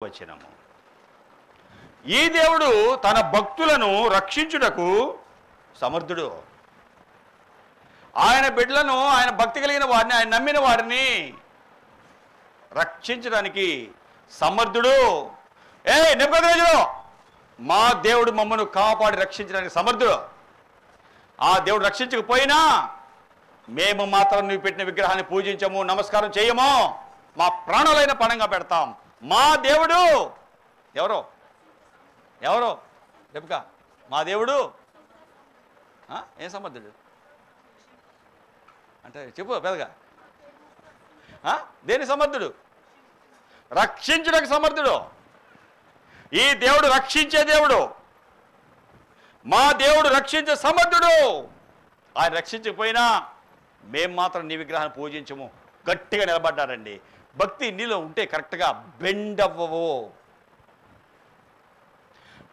వచనము. ఈ దేవుడు తన భక్తులను రక్షించుటకు సమర్థుడు. ఆయన బిడ్డలను, ఆయన భక్తి కలిగిన వారిని, ఆయన నమ్మిన వారిని రక్షించడానికి సమర్థుడు. నెబుకద్నెజరు, మా దేవుడు మమ్మను కాపాడి రక్షించడానికి సమర్థుడు. ఆ దేవుడు రక్షించకపోయినా మేము మాత్రం నువ్వు పెట్టిన విగ్రహాన్ని పూజించము, నమస్కారం చేయము, మా ప్రాణాలైన పణంగా పెడతాం. మా దేవుడు ఎవరో ఎవరో చెప్పుక, మా దేవుడు ఏం సమర్థుడు అంటే చెప్పు పెద్దగా. దేని సమర్థుడు? రక్షించుటకు సమర్థుడు. ఈ దేవుడు రక్షించే దేవుడు. మా దేవుడు రక్షించే సమర్థుడు. ఆయన రక్షించకపోయినా మేము మాత్రం నీ విగ్రహాన్ని పూజించము. గట్టిగా నిలబడ్డారండి. భక్తి నీలో ఉంటే కరెక్ట్గా బెండ్ అవ్వవు.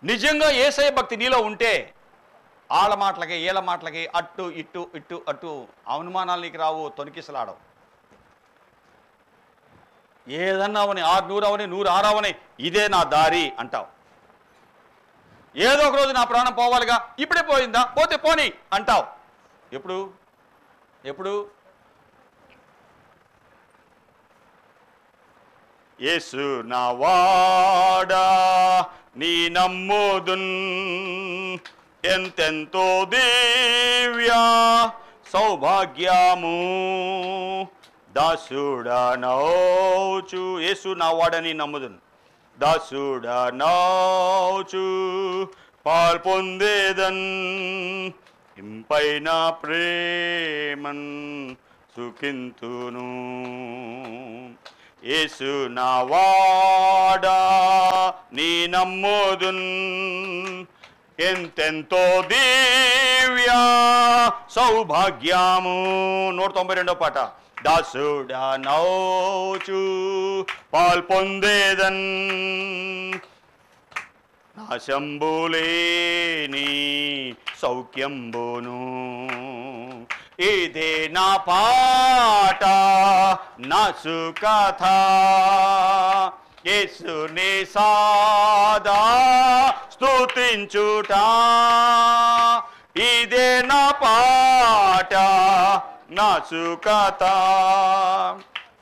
నిజంగా యేసయ్య భక్తి నీలో ఉంటే ఆళ్ళ మాటలకి ఏళ్ళ మాటలకి అట్టు ఇట్టు ఇట్టు అట్టు అవమానాలు నీకు రావు, తొనికిసలాడవు. ఏదన్నా అవని 600 అవని 106 అవని ఇదే నా దారి అంటావు. ఏదో ఒక రోజు నా ప్రాణం పోవాలిగా, ఇప్పుడే పోయిందా, పోతే పోనీ అంటావు. ఎప్పుడు ఎప్పుడు యేసు నా వాడా నీ నమ్ముదున్ ఎంతెంతో దివ్య సౌభాగ్యము దాసుడనౌచు. యేసు నా వాడని నమ్ముదున్ దాసుడనౌచు పాల్పొందేదన్ ఇంపైన ప్రేమన్ సుఖింతును. యేసు నా వాడా నీ నమ్ముదున్ ఎంతెంతో దివ్య సౌభాగ్యము. 192వ పాట. దాసుడనౌచు పాల్పొందేదన్ నాశంబులేని సౌఖ్యంబును. ఇదే నా పాట నా సుకథ యేసుని సదా స్తుతించుట. ఇదే నా పాట నా సుకథ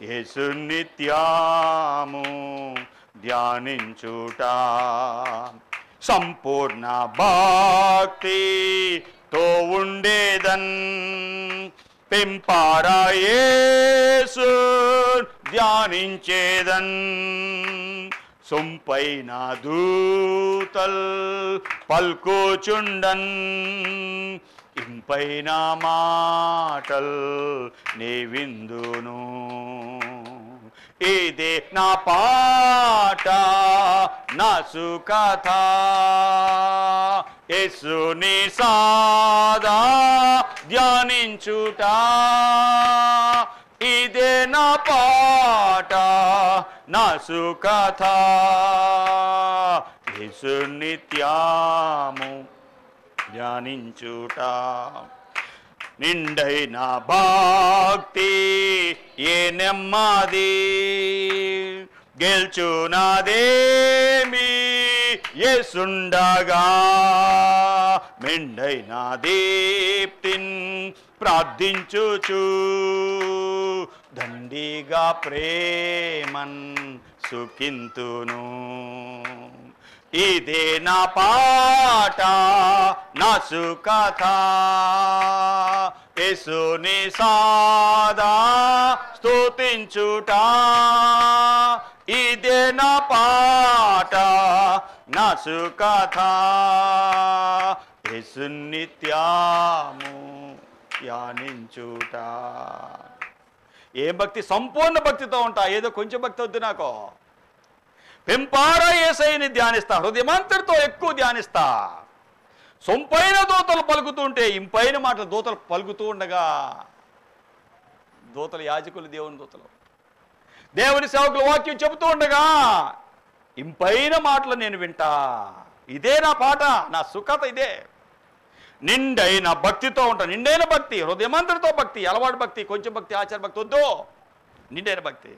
యేసు నిత్యము ధ్యానించుట. సంపూర్ణ భక్తితో ఉండేదన్ పెంపారా యేసు ధ్యానించేదన్. సొంపైన దూతల్ పల్కోచుండన్ ఇంపైన మాటల్ నీ విందును. ఇదే నా పాట నా సుకథ యేసుని సదా ధ్యానించుట. ఇదే నా పాట నా సుకథ యేసు నిత్యము ధ్యానించుట. నిండైన భక్తి ఏ నెమ్మది గెల్చునదేమి యేసుండగా. మెండైన దీప్తిన్ ప్రార్థించుచు దండిగా ప్రేమన్ సుఖింతును. ఇదే నా పాట నా సుకథ యేసుని సదా స్తుతించుట. ఇదే నా పాట నా సుకథ యేసు నిత్యము ధ్యానించుట. ఏ భక్తి? సంపూర్ణ భక్తితో ఉంటా. ఏదో కొంచెం భక్తి వద్దు నాకు. పెంపారా యేసయ్యని ధ్యానిస్తా, హృదయమంతటితో ఎక్కువ ధ్యానిస్తా. సొంపైన దూతలు పలుకుతూ ఉంటే ఇంపైన మాటలు దూతలు పలుకుతూ ఉండగా, దూతలు యాజకులు దేవుని దూతలు దేవుని సేవకులు వాక్యం చెబుతూ ఉండగా ఇంపైన మాటలు నేను వింటా. ఇదే నా పాట నా సుఖత. ఇదే నిండైన భక్తితో ఉంటా. నిండైన భక్తి, హృదయమంతటితో భక్తి, అలవాటు భక్తి, కొంచెం భక్తి, ఆచార భక్తి వద్దు. నిండైన భక్తి.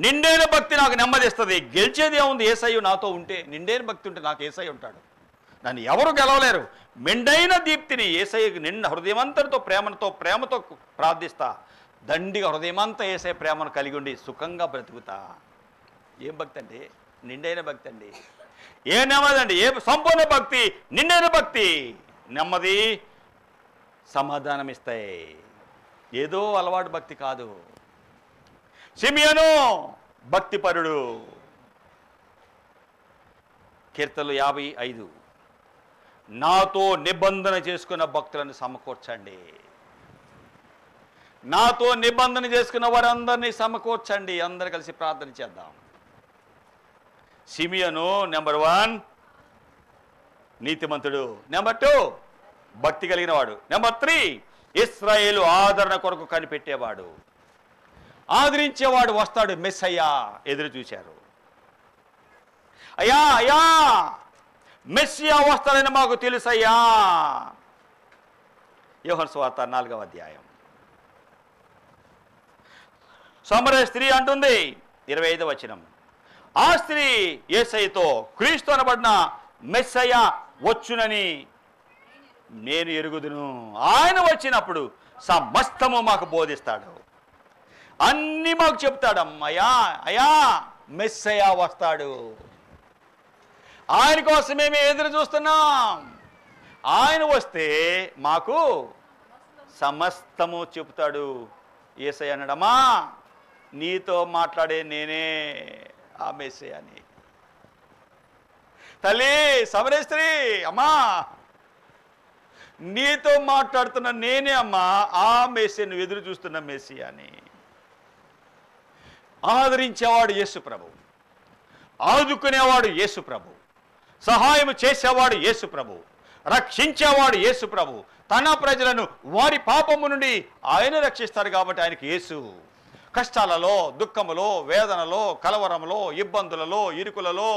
నిండైన భక్తి నాకు నెమ్మదిస్తుంది. గెలిచేది ఏముంది? యేసయ్య నాతో ఉంటే. నిండైన భక్తి ఉంటే నాకు యేసయ్య ఉంటాడు. నన్ను ఎవరు గెలవలేరు. మెండైన దీప్తిని యేసయ్యకు నిండా హృదయమంతటితో ప్రేమతో ప్రార్థిస్తా. దండిగా హృదయమంతా యేసయ్య ప్రేమను కలిగి ఉండి సుఖంగా బ్రతుకుతా. ఏం భక్తి అండి? నిండైన భక్తి అండి. ఏ నెమ్మది అండి? ఏ సంపూర్ణ భక్తి, నిండైన భక్తి. నెమ్మది, సమాధానం ఇస్తాయి. ఏదో అలవాటు భక్తి కాదు. సిమియోను భక్తిపరుడు. కీర్తనలు 55. నాతో నిబంధన చేసుకున్న భక్తులను సమకూర్చండి. నాతో నిబంధన చేసుకున్న వారందరినీ సమకూర్చండి. అందరు కలిసి ప్రార్థన చేద్దాం. సిమియోను నెంబర్ 1 నీతిమంతుడు. నెంబర్ 2 భక్తి కలిగిన వాడు. నెంబర్ 3 ఇశ్రాయేలు ఆదరణ కొరకు కనిపెట్టేవాడు. ఆదరించేవాడు వస్తాడు. మెస్సయ్య ఎదురు చూశారు. అయ్యా అయ్యా మెస్సియా వస్తాడని మాకు తెలుసయ్యా. యోహాను సువార్త 4వ అధ్యాయం. సమరయ స్త్రీ అంటుంది 25వ వచనం, ఆ స్త్రీ యేసయ్యతో క్రీస్తు అనబడిన మెస్సయ్య వచ్చునని నేను ఎరుగుదును. ఆయన వచ్చినప్పుడు సమస్తము మాకు బోధిస్తాడు, అన్నీ మాకు చెప్తాడు. అయ్యా అయ్యా మెస్సయ్య వస్తాడు. ఆయన కోసమే మేము ఎదురు చూస్తున్నాం. ఆయన వస్తే మాకు సమస్తము చెప్తాడు. యేసయ్య అన్నాడమ్మా, నీతో మాట్లాడే నేనే ఆ మెస్సయ్య అని. తల్లి సమరయ స్త్రీ, అమ్మా నీతో మాట్లాడుతున్న నేనే అమ్మా ఆ మెస్సయ్య, నువ్వు ఎదురు చూస్తున్న మెస్సయ్య అని. ఆదరించేవాడు యేసు ప్రభు, ఆదుకునేవాడు యేసు ప్రభు, సహాయం చేసేవాడు యేసు ప్రభు, రక్షించేవాడు యేసు ప్రభు. తన ప్రజలను వారి పాపము నుండి ఆయన రక్షిస్తాడు. కాబట్టి ఆయనకి యేసు. కష్టాలలో, దుఃఖములో, వేదనలో, కలవరంలో, ఇబ్బందులలో, ఇరుకులలో,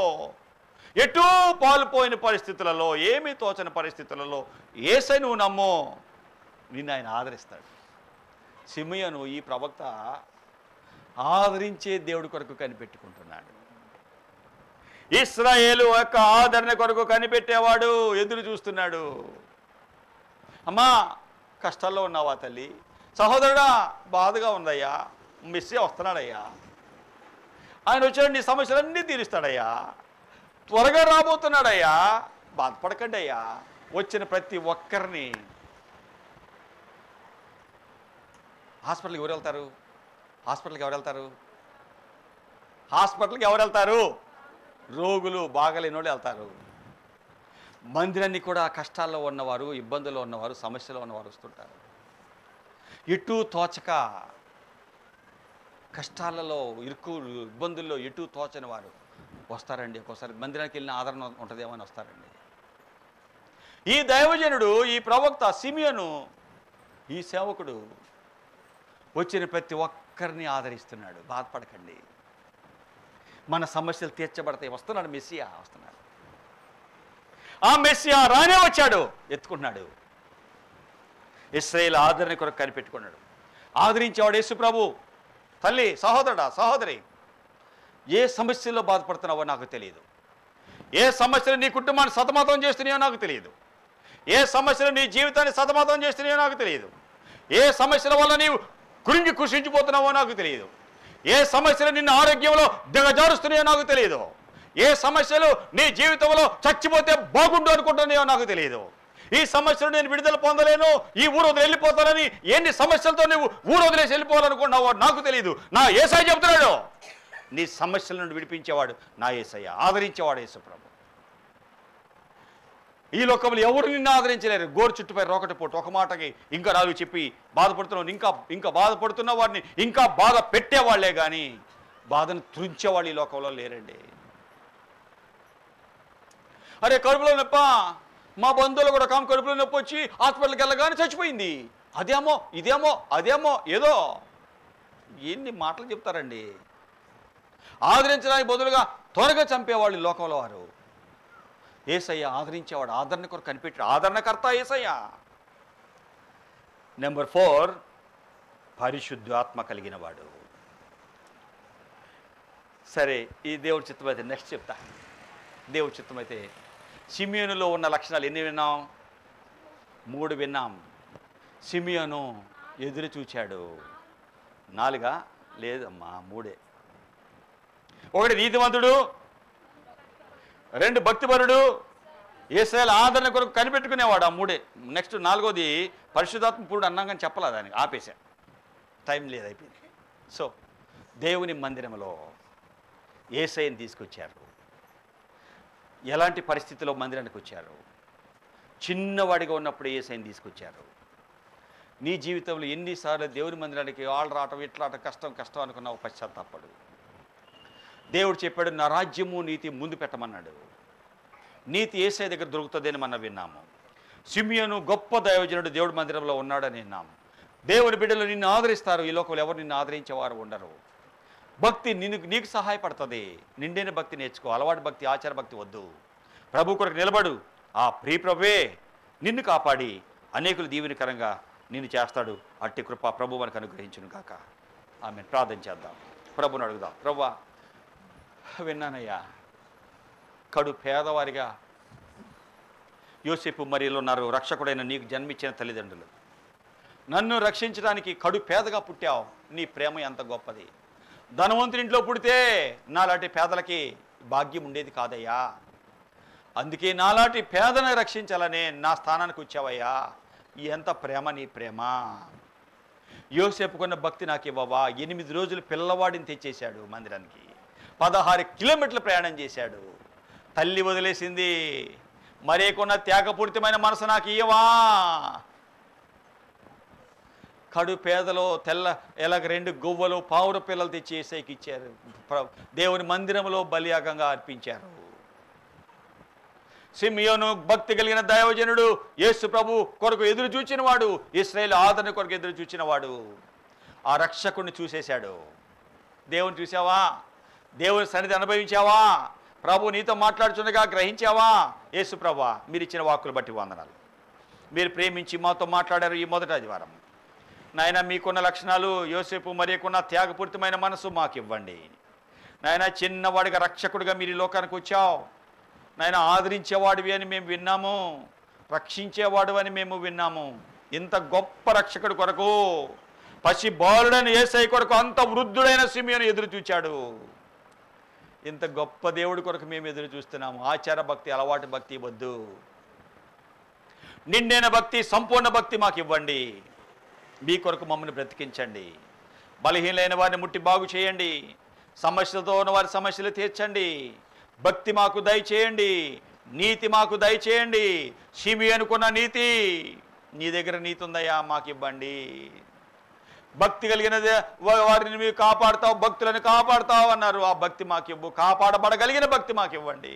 ఎటూ పాలుపోయిన పరిస్థితులలో, ఏమీ తోచని పరిస్థితులలో యేసై నువ్వు నమ్మో, నిన్ను ఆయన ఆదరిస్తాడు. సిమియోను ఈ ప్రవక్త ఆదరించే దేవుడి కొరకు కనిపెట్టుకుంటున్నాడు. ఇశ్రాయేలు యొక్క ఆదరణ కొరకు కనిపెట్టేవాడు ఎదురు చూస్తున్నాడు. అమ్మా కష్టాల్లో ఉన్నావా తల్లి? సహోదరుడా బాధగా ఉందయ్యా, మెస్సీ వస్తున్నాడయ్యా, ఆయన వచ్చాడు, నీ సమస్యలన్నీ తీరుస్తాడయ్యా, త్వరగా రాబోతున్నాడయ్యా, బాధపడకండి అయ్యా. వచ్చిన ప్రతి ఒక్కరిని హాస్పిటల్కి ఎవరు వెళ్తారు? హాస్పిటల్కి ఎవరు వెళ్తారు? హాస్పిటల్కి ఎవరు వెళ్తారు? రోగులు, బాగలేని వాళ్ళు వెళ్తారు. మందిరాన్ని కూడా కష్టాల్లో ఉన్నవారు, ఇబ్బందుల్లో ఉన్నవారు, సమస్యలో ఉన్నవారు వస్తుంటారు. ఎటూ తోచక కష్టాలలో, ఇరుకు ఇబ్బందుల్లో ఎటూ తోచని వారు వస్తారండి. ఒక్కోసారి మందిరానికి వెళ్ళిన ఆదరణ ఉంటుందేమో అని వస్తారండి. ఈ దైవజనుడు, ఈ ప్రవక్త సిమియోను, ఈ సేవకుడు వచ్చిన ప్రతి ఒక్కరిని ఆదరిస్తున్నాడు. బాధపడకండి, మన సమస్యలు తీర్చబడతాయి. వస్తున్నాడు మెస్సియా, వస్తున్నాడు. ఆ మెస్సియా రానే వచ్చాడు, ఎత్తుకున్నాడు. ఇశ్రాయేలు ఆదరణ కొరకు కనిపెట్టుకున్నాడు. ఆదరించేవాడు యేసు ప్రభు. తల్లి, సహోదరుడా, సహోదరి, ఏ సమస్యల్లో బాధపడుతున్నావో నాకు తెలియదు. ఏ సమస్యలు నీ కుటుంబాన్ని సతమతం చేస్తున్నాయో నాకు తెలియదు. ఏ సమస్యలు నీ జీవితాన్ని సతమతం చేస్తున్నాయో నాకు తెలియదు. ఏ సమస్యల వల్ల నీవు కృంగి కృషించిపోతున్నావో నాకు తెలియదు. ఏ సమస్యలు నిన్ను ఆరోగ్యంలో దిగజారుస్తున్నాయో నాకు తెలియదు. ఏ సమస్యలు నీ జీవితంలో చచ్చిపోతే బాగుండు అనుకుంటున్నాయో నాకు తెలియదు. ఈ సమస్యలు నేను విడుదల పొందలేను, ఈ ఊరు వదిలి వెళ్ళిపోతానని ఎన్ని సమస్యలతో నువ్వు ఊరు వదిలేసి వెళ్ళిపోవాలనుకున్నావో నాకు తెలియదు. నా యేసయ్య చెబుతున్నాడు, నీ సమస్యల నుండి విడిపించేవాడు నా యేసయ్య, ఆదరించేవాడు యేసు ప్రభు. ఈ లోకంలో ఎవరు నిన్ను ఆదరించలేరు. గోరు చుట్టుపై రోకటి పోటు, ఒక మాటకి ఇంకా రాలు చెప్పి బాధపడుతున్నావు, ఇంకా బాధపడుతున్న వాడిని ఇంకా బాధ పెట్టేవాళ్లే కానీ బాధను త్రుంచేవాళ్ళు ఈ లోకంలో లేరండి. అరే కడుపులో నొప్ప, మా బంధువులు కూడా కడుపులో నొప్పి వచ్చి హాస్పిటల్కి వెళ్ళగానే చచ్చిపోయింది, అదేమో ఇదేమో అదేమో ఏదో ఎన్ని మాటలు చెప్తారండి. ఆదరించడానికి బదులుగా త్వరగా చంపేవాళ్ళు ఈ లోకంలో వారు. యేసయ్య ఆదరించేవాడు, ఆదరణ కొరకు కనిపెట్టాడు, ఆదరణకర్త యేసయ్య. నెంబర్ 4 పరిశుద్ధాత్మ కలిగిన వాడు. సరే, ఈ దేవుడి చిత్తం అయితే నెక్స్ట్ చెప్తా. దేవుడి చిత్తం అయితే సిమియోనులో ఉన్న లక్షణాలు ఎన్ని విన్నాం? 3 విన్నాం. సిమియోను ఎదురు చూచాడు. 4 లేదమ్మా, 3. 1 నీతివంతుడు, 2 భక్తిపరుడు, యేసయ్య ఆదరణ కొరకు కనిపెట్టుకునేవాడు. ఆ 3. నెక్స్ట్ 4వది పరిశుద్ధాత్మ పూర్ణుడు అన్నాగని చెప్పాలా, దానికి ఆపేశా, టైం లేదు, అయిపోయింది. సో దేవుని మందిరంలో యేసయ్యని తీసుకొచ్చారు. ఎలాంటి పరిస్థితిలో మందిరానికి వచ్చారు? చిన్నవాడిగా ఉన్నప్పుడు యేసయ్యని తీసుకొచ్చారు. నీ జీవితంలో ఎన్నిసార్లు దేవుని మందిరానికి వాళ్ళు రావటం ఇట్లాటం కష్టం అనుకున్నావు? పశ్చాత్తాపడు. దేవుడు చెప్పాడు, నా రాజ్యము నీతి ముందు పెట్టమన్నాడు. నీతి యేసయ్య దగ్గర దొరుకుతుందని మనం విన్నాము. సిమియోను గొప్ప దైవజనుడు దేవుడి మందిరంలో ఉన్నాడని విన్నాము. దేవుని బిడ్డలు నిన్ను ఆదరిస్తారు. ఈ లోకంలో ఎవరు నిన్ను ఆదరించేవారు ఉండరు. భక్తి నీకు సహాయపడుతుంది. నిండైన భక్తి నేర్చుకో. అలవాటు భక్తి, ఆచార భక్తి వద్దు. ప్రభు కొరకు నిలబడు. ఆ ప్రభువే నిన్ను కాపాడి అనేకులు దీవెనకరంగా నిన్ను చేస్తాడు. అట్టి కృప ప్రభు మనకు అనుగ్రహించును గాక. ఆమె ప్రార్థన చేద్దాం. ప్రభుని అడుగుదాం. ప్రభువా, విన్నానయ్యా, కడు పేదవారిగా యోసేపు మరియలు ఉన్నారు. రక్షకుడైన నీకు జన్మించిన తల్లిదండ్రులు. నన్ను రక్షించడానికి కడు పేదగా పుట్టావు. నీ ప్రేమ ఎంత గొప్పది. ధనవంతునింట్లో పుడితే నాలాంటి పేదలకి భాగ్యం ఉండేది కాదయ్యా. అందుకే నాలాంటి పేదను రక్షించాలనే నా స్థానానికి వచ్చావయ్యా. ఎంత ప్రేమ నీ ప్రేమ. యోసేపుకున్న భక్తి నాకు ఇవ్వవా. 8 రోజులు పిల్లవాడిని తెచ్చేశాడు మందిరానికి. 16 కిలోమీటర్లు ప్రయాణం చేశాడు. తల్లి వదిలేసింది. మరేకున్న త్యాగపూరితమైన మనసు నాకు ఇయ్యవా. కడు పేదలో ఎలాగ 2 గువ్వలు పావుర పిల్లలు తెచ్చి యేసయ్యకి ఇచ్చారు. దేవుని మందిరంలో బలియాగంగా అర్పించారు. సిమియోను భక్తి కలిగిన దైవజనుడు, యేసు ప్రభు కొరకు ఎదురు చూచినవాడు, ఇశ్రాయేలు ఆదరణ కొరకు ఎదురు చూచినవాడు. ఆ రక్షకుడిని చూసేశాడు. దేవుని చూసావా? దేవుని సన్నిధి అనుభవించావా? ప్రభు నీతో మాట్లాడుచుండగా గ్రహించావా? యేసు ప్రభువా, మీరు ఇచ్చిన వాక్కులు బట్టి వందనాలు. మీరు ప్రేమించి మాతో మాట్లాడారు ఈ మొదటి ఆదివారం. నాయన, మీకున్న లక్షణాలు యోసేపు మరియకున్న త్యాగపూరితమైన మనసు మాకు ఇవ్వండి. నాయన, చిన్నవాడిగా రక్షకుడిగా మీరు ఈ లోకానికి వచ్చావు. నాయన, ఆదరించేవాడివి అని మేము విన్నాము, రక్షించేవాడు అని మేము విన్నాము. ఇంత గొప్ప రక్షకుడి కొరకు పసి బాలుడైన యేసయ్య కొరకు అంత వృద్ధుడైన సిమియోను ఎదురు చూచాడు. ఇంత గొప్ప దేవుడి కొరకు మేము ఎదురు చూస్తున్నాము. ఆచార భక్తి, అలవాటు భక్తి వద్దు. నిండైన భక్తి, సంపూర్ణ భక్తి మాకు ఇవ్వండి. మీ కొరకు మమ్మల్ని బ్రతికించండి. బలహీనైన వారిని ముట్టి బాగు చేయండి. సమస్యలతో ఉన్న వారి సమస్యలు తీర్చండి. భక్తి మాకు దయచేయండి. నీతి మాకు దయచేయండి. సిమియోనుకున్న నీతి, నీ దగ్గర నీతి ఉందయ్యా, మాకు ఇవ్వండి. భక్తి కలిగిన వారిని మీరు కాపాడుతావు, భక్తులను కాపాడుతావు అన్నారు. ఆ భక్తి మాకు ఇవ్వు. కాపాడబడగలిగిన భక్తి మాకు ఇవ్వండి.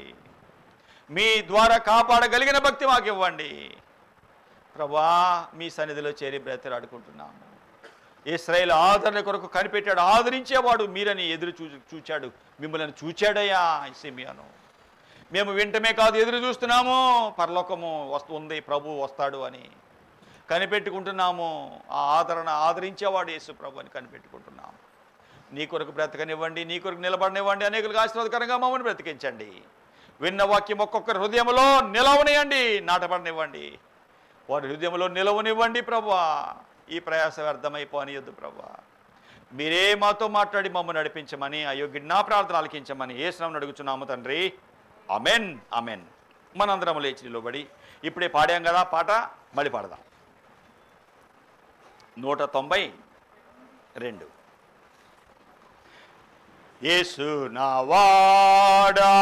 మీ ద్వారా కాపాడగలిగిన భక్తి మాకు ఇవ్వండి. ప్రభా, మీ సన్నిధిలో చేరి బ్రతిలాడుకుంటున్నాము. ఇశ్రాయేలు ఆదరణ కొరకు కనిపెట్టాడు. ఆదరించేవాడు మీరని ఎదురు చూచాడు. మిమ్మల్ని చూచాడయ్యా సిమియోను. మేము వింటమే కాదు, ఎదురు చూస్తున్నాము. పరలోకము ఉంది, ప్రభు వస్తాడు అని కనిపెట్టుకుంటున్నాము. ఆ ఆదరించేవాడు యేసు ప్రభు అని కనిపెట్టుకుంటున్నాము. నీ కొరకు బ్రతకనివ్వండి, నీ కొరకు నిలబడనివ్వండి. అనేకులకు ఆశీర్వాదకరంగా మమ్మల్ని బ్రతికించండి. విన్న వాక్యం ఒక్కొక్కరి హృదయంలో నిలవనివ్వండి, నాటబడనివ్వండి. వారి హృదయంలో నిలవనివ్వండి ప్రభువా. ఈ ప్రయాస వ్యర్థమైపోనియొద్దు ప్రభువా. మీరే మాతో మాట్లాడి మమ్మల్ని నడిపించమని, అయోగ్యుడి నా ప్రార్థన ఆలకించమని యేసునామమున అడుగుచున్నాము తండ్రి. Amen, amen. మనందరం లేచి నిలబడి ఇప్పుడే పాడాం కదా పాట, మళ్ళీ పాడదాం. 192. యేసు నా వాడా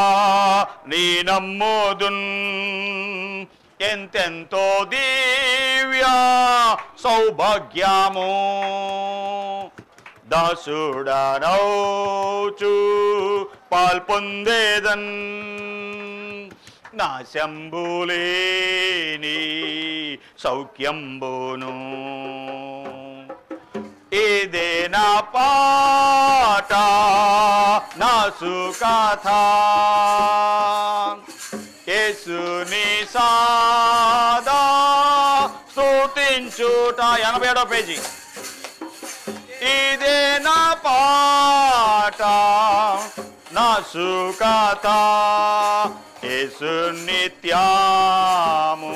నీ నమ్మోదున్, ఎంతెంతో దివ్య సౌభాగ్యము. దాసుడనౌచు పాల్పొందేదన్, నా శంభులేని సౌఖ్యంబును. ఇదే నా పాట, నా సుకథ, యేసుని సాదా స్తుతించుట. 87వ పేజీ. ఇదే నా పాట, నా సుఖత యేసు నిత్యము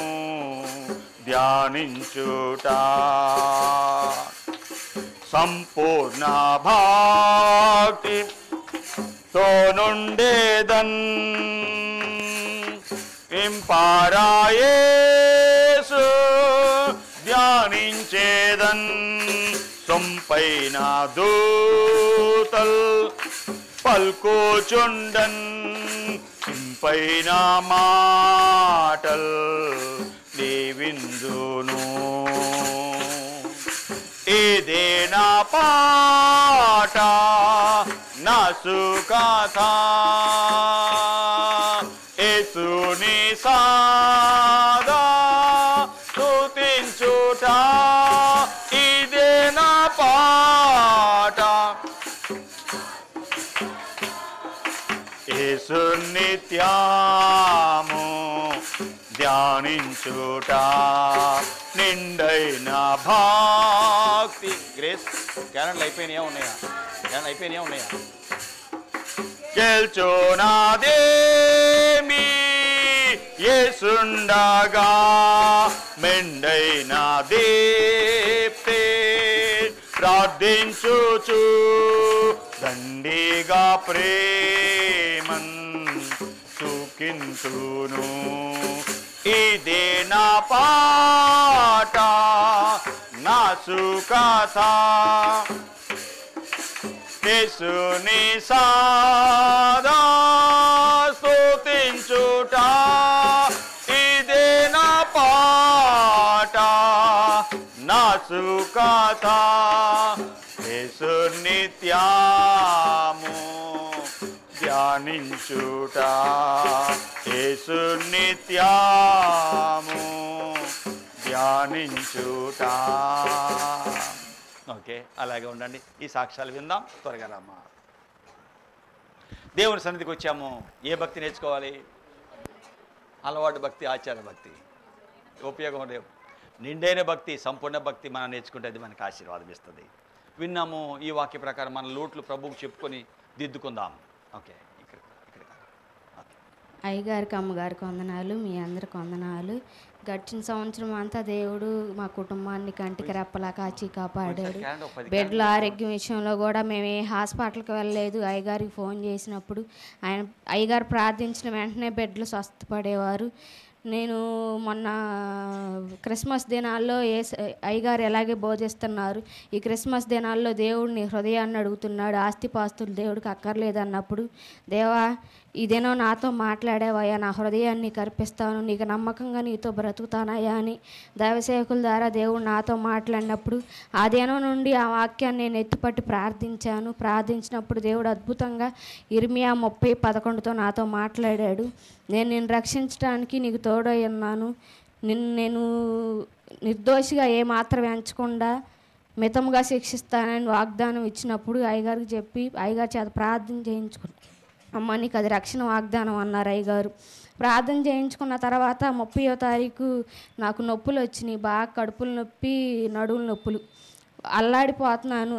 ధ్యానించుట సంపూర్ణ భక్తి తో నుండేదన్ ఇంపారాయేసు ధ్యానించేదన్ సొంపైన దూతల్ పల్కోచుండన్ ఇంపైన మాటల్ దీవిందును ఇదే నా పాట నా సుఖత యేసుని సదా స్తుతించుట ఇదే నా పాట యేసు నిత్యము ధ్యానించుట నిండైన భక్తి గ్రేస్ క్యారెంట్లు అయిపోయినాయా ఉన్నాయా గెల్చునాదేమి యేసుండగా మెండైన దీప్తి ప్రార్థించుచు దండిగా ప్రేమన్ సుఖింతును ఇదే నా పాట నా సుఖత యేసుని సదా స్తుతించుట ఇదే నా పాట నా సుఖత యేసు నిత్యము ధ్యానించుట యేసు నిత్యము ధ్యానించుట. ఓకే, అలాగే ఉండండి. ఈ సాక్ష్యాలు విందాం. త్వరగా రామ్మా. దేవుని సన్నిధికి వచ్చాము. ఏ భక్తి నేర్చుకోవాలి? అలవాటు భక్తి, ఆచార భక్తి. ఉపయోగం లేవు. నిండైన భక్తి, సంపూర్ణ భక్తి మనం నేర్చుకుంటే అది మనకు ఆశీర్వాదం ఇస్తుంది. విన్నాము. ఈ వాక్య ప్రకారం మన లోట్లు ప్రభువుకు చెప్పుకొని దిద్దుకుందాం. ఓకే, ఇక్కడ అయ్యగారికి అమ్మగారికి వందనాలు. మీ అందరికి వందనాలు. గడిచిన సంవత్సరం అంతా దేవుడు మా కుటుంబాన్ని కంటికి రెప్పలా కాచి కాపాడాడు. బెడ్ల ఆరోగ్యం విషయంలో కూడా మేము ఏ హాస్పిటల్కి వెళ్ళలేదు. అయ్యగారికి ఫోన్ చేసినప్పుడు అయ్యగారు ప్రార్థించిన వెంటనే బెడ్లు స్వస్థపడేవారు. నేను మొన్న క్రిస్మస్ దినాల్లో అయ్యగారు ఎలాగే బోధిస్తున్నారు, ఈ క్రిస్మస్ దినాల్లో దేవుడిని హృదయాన్ని అడుగుతున్నాడు. ఆస్తిపాస్తులు దేవుడికి అక్కర్లేదు అన్నప్పుడు, దేవా ఈ దినం నాతో మాట్లాడేవయ్యా, నా హృదయాన్ని కర్పిస్తాను, నీకు నమ్మకంగా నీతో బ్రతుకుతానయ్యా అని దైవసేవకుల ద్వారా దేవుడు నాతో మాట్లాడినప్పుడు ఆ దినం నుండి ఆ వాక్యాన్ని నేను ఎత్తుపట్టి ప్రార్థించినప్పుడు దేవుడు అద్భుతంగా ఇర్మియా 30:11తో నాతో మాట్లాడాడు. నేను రక్షించడానికి నీకు తోడై ఉన్నాను, నేను నిర్దోషిగా ఏమాత్రం ఎంచకుండా మితముగా శిక్షిస్తానని వాగ్దానం ఇచ్చినప్పుడు అయ్యగారికి చెప్పి అయ్యగారి చేత ప్రార్థన చేయించుకున్నాను. అమ్మ నీకు అది రక్షణ వాగ్దానం అన్నారు అయ్యగారు. ప్రార్థన చేయించుకున్న తర్వాత 30వ తారీఖు నాకు నొప్పులు వచ్చినాయి, బాగా కడుపులు నొప్పి, నడువులు నొప్పులు, అల్లాడిపోతున్నాను.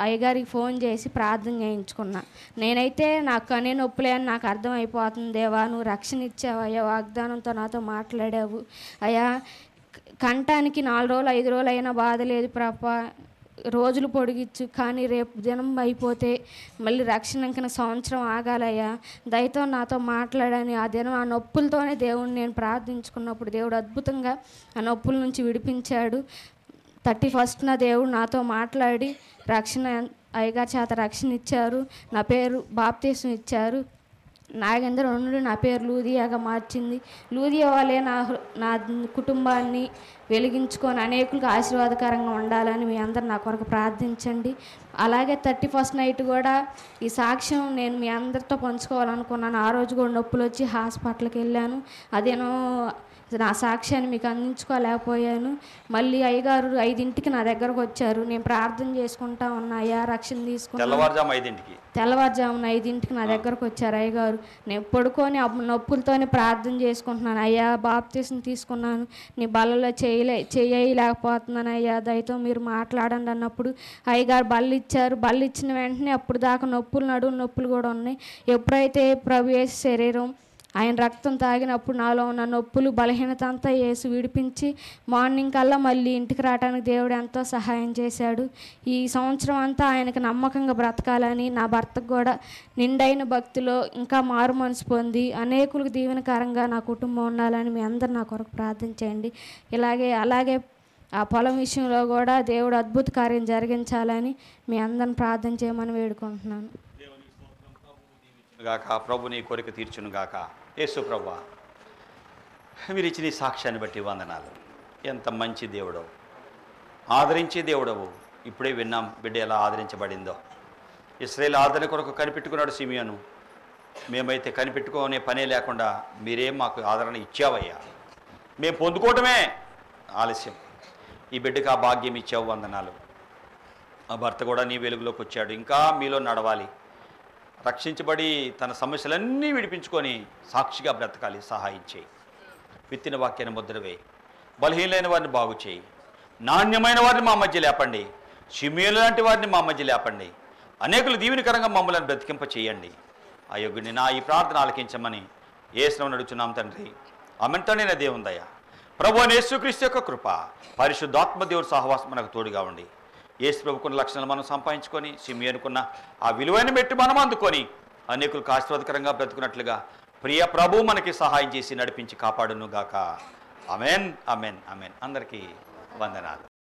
అయ్యగారికి ఫోన్ చేసి ప్రార్థన చేయించుకున్నా. నేనైతే నాకు కనే నొప్పులే అని నాకు అర్థమైపోతుంది. దేవా నువ్వు రక్షణ ఇచ్చావయ్యా, వాగ్దానంతో నాతో మాట్లాడావు అయ్యా. కంటానికి 4 రోజులు 5 రోజులు అయినా బాధ లేదు ప్రభా, రోజులు పొడిగిచ్చు, కానీ రేపు దినం అయిపోతే మళ్ళీ రక్షణ ఇంకన సంవత్సరం ఆగాలయ్యా, దయతో నాతో మాట్లాడని ఆ దినం ఆ నొప్పులతోనే దేవుడిని నేను ప్రార్థించుకున్నప్పుడు దేవుడు అద్భుతంగా ఆ నొప్పుల నుంచి విడిపించాడు. 31న దేవుడు నాతో మాట్లాడి రక్షణ అయ్యగారి చేత రక్షణ ఇచ్చారు. నా పేరు బాప్తీసం ఇచ్చారు. నాగేంద్ర నుండి నా పేరు లూదియాగా మార్చింది. లూదియా వాళ్ళే నా కుటుంబాన్ని వెలిగించుకొని అనేకులకు ఆశీర్వాదకరంగా ఉండాలని మీ అందరు నా కొరకు ప్రార్థించండి. అలాగే 31st నైట్ కూడా ఈ సాక్ష్యం నేను మీ అందరితో పంచుకోవాలనుకున్నాను. ఆ రోజు కూడా నొప్పులు వచ్చి హాస్పిటల్కి వెళ్ళాను. అదేనో నా సాక్ష్యాన్ని మీకు అందించుకోలేకపోయాను. మళ్ళీ అయ్యగారు 5ంటికి నా దగ్గరకు వచ్చారు. నేను ప్రార్థన చేసుకుంటా ఉన్నాయా, రక్షణ తీసుకున్నా. తెల్లవారుజామున 5ంటికి నా దగ్గరకు వచ్చారు అయ్యగారు. నేను పడుకొని నొప్పులతోనే ప్రార్థన చేసుకుంటున్నాను. అయ్యా బాప్తీసం తీసుకున్నాను, నీ బలలో చేయి చేయలేకపోతున్నానయ్యా, దయతో మీరు మాట్లాడండి అన్నప్పుడు అయ్యగారు బళ్ళు ఇచ్చారు. బళ్ళు ఇచ్చిన వెంటనే అప్పుడు దాకా నొప్పులు, నడుము నొప్పులు కూడా ఉన్నాయి. ఎప్పుడైతే ప్రభు యేసు శరీరం, ఆయన రక్తం తాగినప్పుడు నాలో ఉన్న నొప్పులు, బలహీనత అంతా యేసు విడిపించి మార్నింగ్ కల్లా మళ్ళీ ఇంటికి రావడానికి దేవుడు ఎంతో సహాయం చేశాడు. ఈ సంవత్సరం అంతా ఆయనకు నమ్మకంగా బ్రతకాలని, నా భర్తకు కూడా నిండైన భక్తిలో ఇంకా మారు మనసు పొంది అనేకులకు దీవెనకరంగా నా కుటుంబం ఉండాలని మీ అందరు నా కొరకు ప్రార్థన చేయండి. అలాగే ఆ పొలం విషయంలో కూడా దేవుడు అద్భుత కార్యం జరిగించాలని మీ అందరిని ప్రార్థన చేయమని వేడుకుంటున్నాను. గాక ప్రభు నీ కోరిక తీర్చును గాక. యేసు ప్రభువా, మీరు ఇచ్చిన ఈ సాక్ష్యాన్ని బట్టి వందనాలు. ఎంత మంచి దేవుడవు, ఆదరించే దేవుడవు. ఇప్పుడే విన్నాం బిడ్డ ఎలా ఆదరించబడిందో. ఇశ్రాయేలు ఆదరణ కొరకు కనిపెట్టుకున్నాడు సిమియోను. మేమైతే కనిపెట్టుకునే పనే లేకుండా మీరే మాకు ఆదరణ ఇచ్చావయ్యా. మేము పొందుకోవటమే ఆలస్యం. ఈ బిడ్డకు ఆ భాగ్యం ఇచ్చావు, వందనాలు. ఆ భర్త కూడా నీ వెలుగులోకి వచ్చాడు. ఇంకా మీలో నడవాలి, రక్షించబడి తన సమస్యలన్నీ విడిపించుకొని సాక్షిగా బ్రతకాలి. సహాయం చేయి. విత్తిన వాక్యాన్ని ముద్రవే. బలహీనమైన వారిని బాగు చేయి. నాణ్యమైన వారిని మా మధ్య లేపండి. షిమియోను లాంటి వారిని మా మధ్య లేపండి. అనేకులు దీవెనకరంగా మమ్మల్ని బ్రతికింప చేయండి. ఆ యోగుని నా ఈ ప్రార్థన ఆలకించమని యేసునామమున అడుగుచున్నాం తండ్రి. ఆమేన్. తండ్రి దేవుని దయ, ప్రభువైన యేసుక్రీస్తు యొక్క కృప, పరిశుద్ధాత్మ దేవుడి సహవాసం మనకు తోడుగా ఉండి యేసు ప్రభుకున్న లక్షణాలు మనం సంపాదించుకొని సిమియోనుకున్న ఆ విలువైన మెట్టు మనం అందుకొని అనేకులకు ఆశీర్వాదకరంగా బ్రతుకున్నట్లుగా ప్రియ ప్రభు మనకి సహాయం చేసి నడిపించి కాపాడును గాక. ఆమేన్, ఆమేన్, ఆమేన్. అందరికీ వందనాలు.